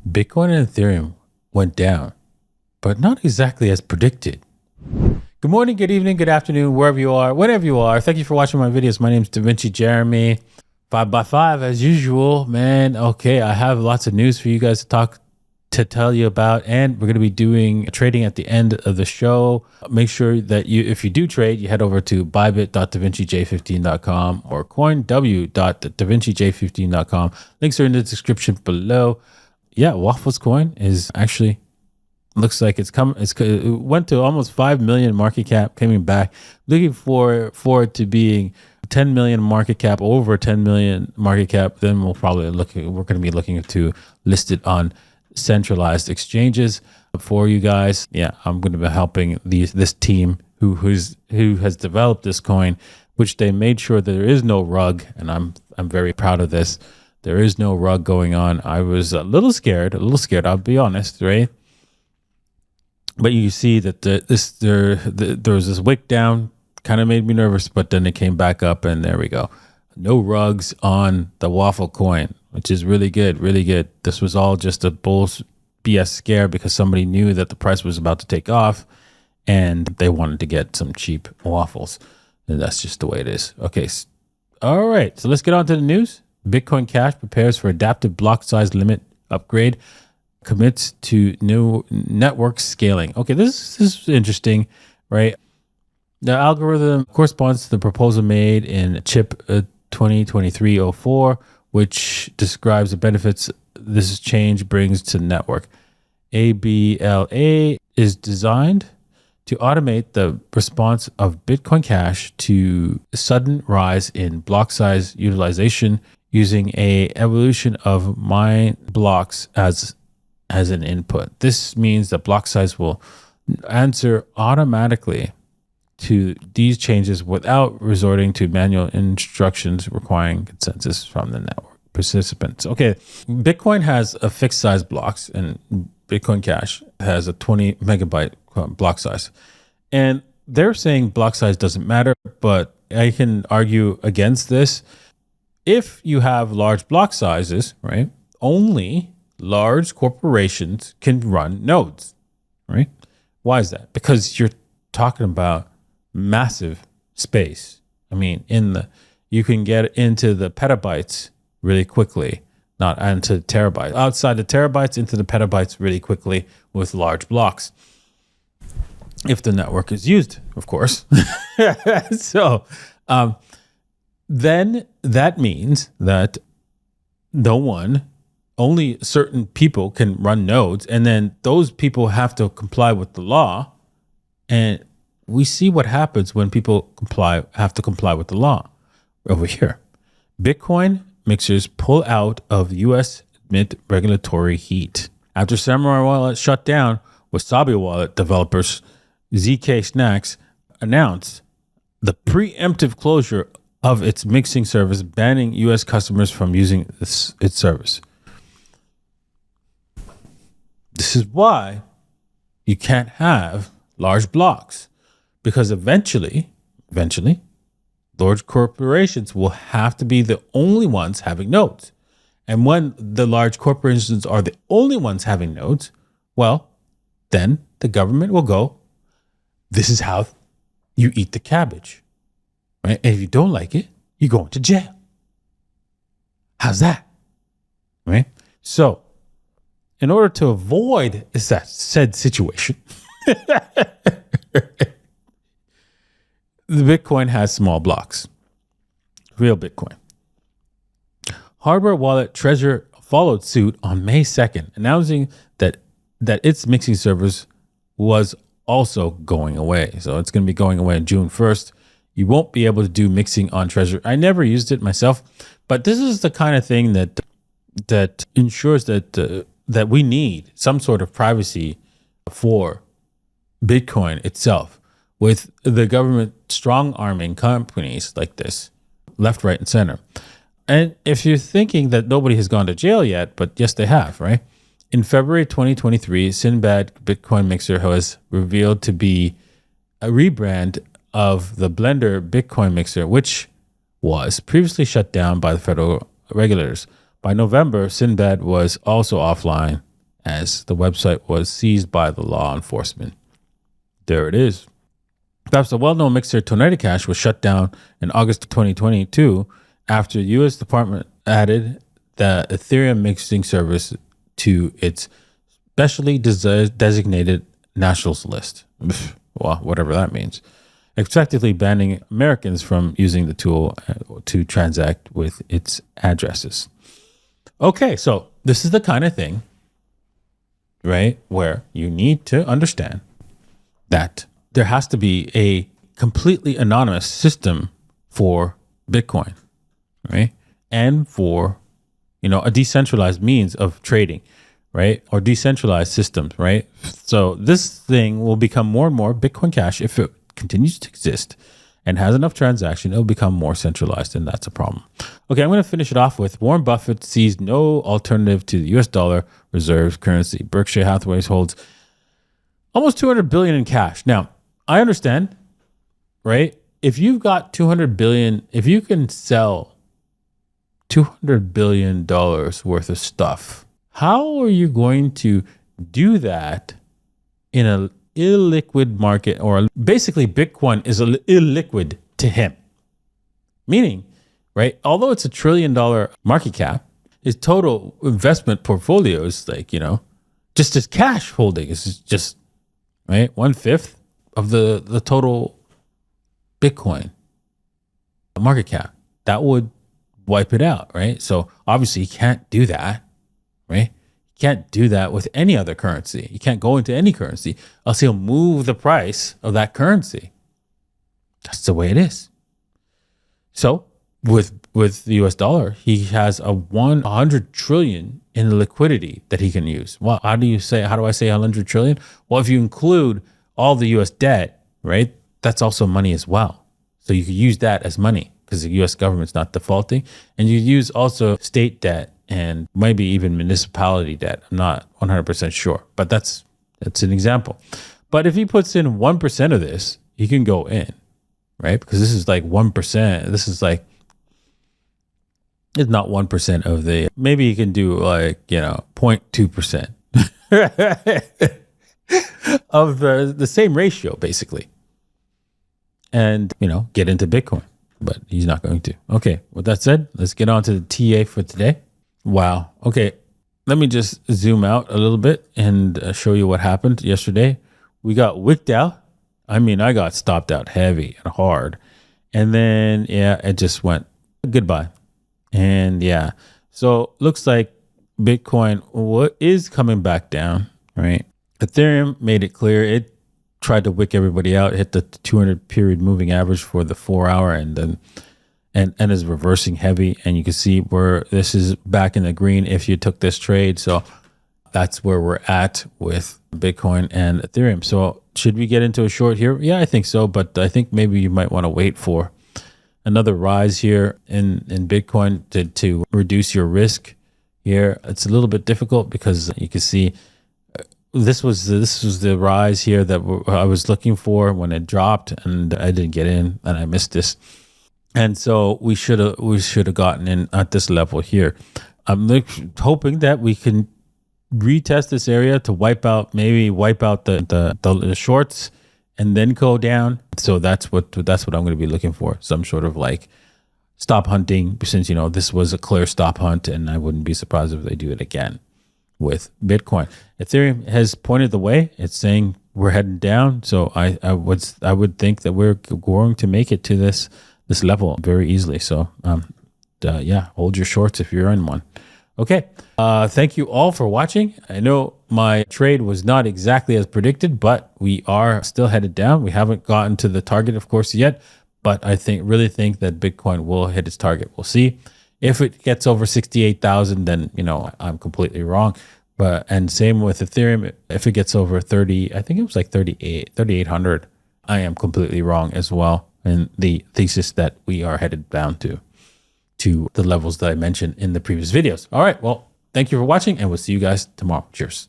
Bitcoin and Ethereum went down, but not exactly as predicted. Good morning, good evening, good afternoon, wherever you are, whenever you are. Thank you for watching my videos. My name is Da Vinci Jeremy. 5x5 as usual, man. Okay, I have lots of news for you guys to tell you about, and we're going to be doing trading at the end of the show. Make sure that if you do trade, you head over to bybit.davincij15.com or coinw.davincij15.com. Links are in the description below. Yeah, WAFFLES coin is actually looks like it went to almost 5 million market cap, coming back. Looking for it to being 10 million market cap, over 10 million market cap. Then we're going to be looking to list it on centralized exchanges for you guys. Yeah, I'm going to be helping this team who has developed this coin, which they made sure that there is no rug, and I'm very proud of this. There is no rug going on. I was a little scared. I'll be honest, right? But you see that there was this wick down, kind of made me nervous, but then it came back up, and there we go. No rugs on the waffle coin, which is really good, really good. This was all just a BS scare because somebody knew that the price was about to take off, and they wanted to get some cheap waffles, and that's just the way it is. Okay, all right, so let's get on to the news. Bitcoin Cash prepares for adaptive block size limit upgrade, commits to new network scaling. Okay, this is interesting, right? The algorithm corresponds to the proposal made in CHIP 2023-04, which describes the benefits this change brings to the network. ABLA is designed to automate the response of Bitcoin Cash to sudden rise in block size utilization using a evolution of mine blocks as an input. This means that block size will answer automatically to these changes without resorting to manual instructions requiring consensus from the network participants. Okay, Bitcoin has a fixed size blocks, and Bitcoin Cash has a 20 megabyte block size. And they're saying block size doesn't matter, but I can argue against this. If you have large block sizes, right, only large corporations can run nodes, right? Why is that? Because you're talking about massive space. I mean, you can get into the petabytes really quickly, not into terabytes. Outside the terabytes, into the petabytes really quickly with large blocks. If the network is used, of course. So, then that means that only certain people can run nodes, and then those people have to comply with the law. And we see what happens when people have to comply with the law over here. Bitcoin mixers pull out of U.S. Mint regulatory heat. After Samurai Wallet shut down, Wasabi Wallet developers ZK Snacks announced the preemptive closure of its mixing service, banning U.S. customers from using its service. This is why you can't have large blocks, because eventually, large corporations will have to be the only ones having nodes. And when the large corporations are the only ones having nodes, well, then the government will go, this is how you eat the cabbage. Right? And if you don't like it, you go into jail. How's that? Right? So, in order to avoid said situation, the Bitcoin has small blocks. Real Bitcoin. Hardware wallet Trezor followed suit on May 2nd, announcing that its mixing service was also going away. So it's going to be going away on June 1st. You won't be able to do mixing on Trezor. I never used it myself, but this is the kind of thing that ensures that we need some sort of privacy for Bitcoin itself, with the government strong-arming companies like this, left, right, and center. And if you're thinking that nobody has gone to jail yet, but yes, they have, right? In February 2023, Sinbad Bitcoin Mixer was revealed to be a rebrand of the Blender Bitcoin Mixer, which was previously shut down by the federal regulators. By November, Sinbad was also offline as the website was seized by the law enforcement. There it is. Perhaps the well-known mixer Tonetta Cash was shut down in August 2022 after the U.S. Department added the Ethereum mixing service to its specially designated nationals list. Well, whatever that means. Effectively banning Americans from using the tool to transact with its addresses. Okay, so this is the kind of thing, right, where you need to understand that there has to be a completely anonymous system for Bitcoin, right? And for, a decentralized means of trading, right? Or decentralized systems, right? So this thing will become more and more Bitcoin Cash. If it continues to exist and has enough transaction, it'll become more centralized, and that's a problem. Okay, I'm going to finish it off with Warren Buffett sees no alternative to the US dollar reserve currency. Berkshire Hathaway holds almost 200 billion in cash. Now, I understand, right? If you've got 200 billion, if you can sell $200 billion worth of stuff, how are you going to do that in an illiquid market? Or basically Bitcoin is illiquid to him. Meaning, right, although it's $1 trillion market cap, his total investment portfolio is like, just his cash holding is just, right, 1/5 of the total Bitcoin market cap. That would wipe it out, right? So obviously you can't do that, right? You can't do that with any other currency. You can't go into any currency, else he'll move the price of that currency. That's the way it is. So with the US dollar, he has 100 trillion in liquidity that he can use. Well, how do I say 100 trillion? Well, if you include all the US debt, right, that's also money as well. So you could use that as money because the US government's not defaulting. And you use also state debt and maybe even municipality debt. I'm not 100% sure, but that's an example. But if he puts in 1% of this, he can go in, right? Because this is like 1%. This is like, it's not 1% of the, maybe you can do like, 0.2% of the same ratio, basically. And, get into Bitcoin, but he's not going to. Okay, with that said, let's get on to the TA for today. Wow. Okay, let me just zoom out a little bit and show you what happened yesterday. We got wicked out. I got stopped out heavy and hard. And then, it just went goodbye. And so looks like Bitcoin is coming back down, right? Ethereum made it clear it tried to wick everybody out, hit the 200 period moving average for the 4 hour, and then and is reversing heavy. And you can see where this is back in the green if you took this trade. So that's where we're at with Bitcoin and Ethereum. So should we get into a short here? Yeah, I think so. But I think maybe you might want to wait for another rise here in Bitcoin to reduce your risk here. It's a little bit difficult because you can see this was the rise here that I was looking for when it dropped, and I didn't get in and I missed this. And so we should have gotten in at this level here. I'm hoping that we can retest this area to wipe out the shorts and then go down. So that's what I'm going to be looking for. Some sort of like stop hunting, since this was a clear stop hunt, and I wouldn't be surprised if they do it again with Bitcoin. Ethereum has pointed the way. It's saying we're heading down. So I would think that we're going to make it to this level very easily. So hold your shorts if you're in one. Okay. Thank you all for watching. I know my trade was not exactly as predicted, but we are still headed down. We haven't gotten to the target, of course, yet, but I really think that Bitcoin will hit its target. We'll see. If it gets over 68,000, then, I'm completely wrong. And same with Ethereum. If it gets over 30, I think it was like 3,800, I am completely wrong as well. And the thesis that we are headed down to the levels that I mentioned in the previous videos. All right. Well, thank you for watching, and we'll see you guys tomorrow. Cheers.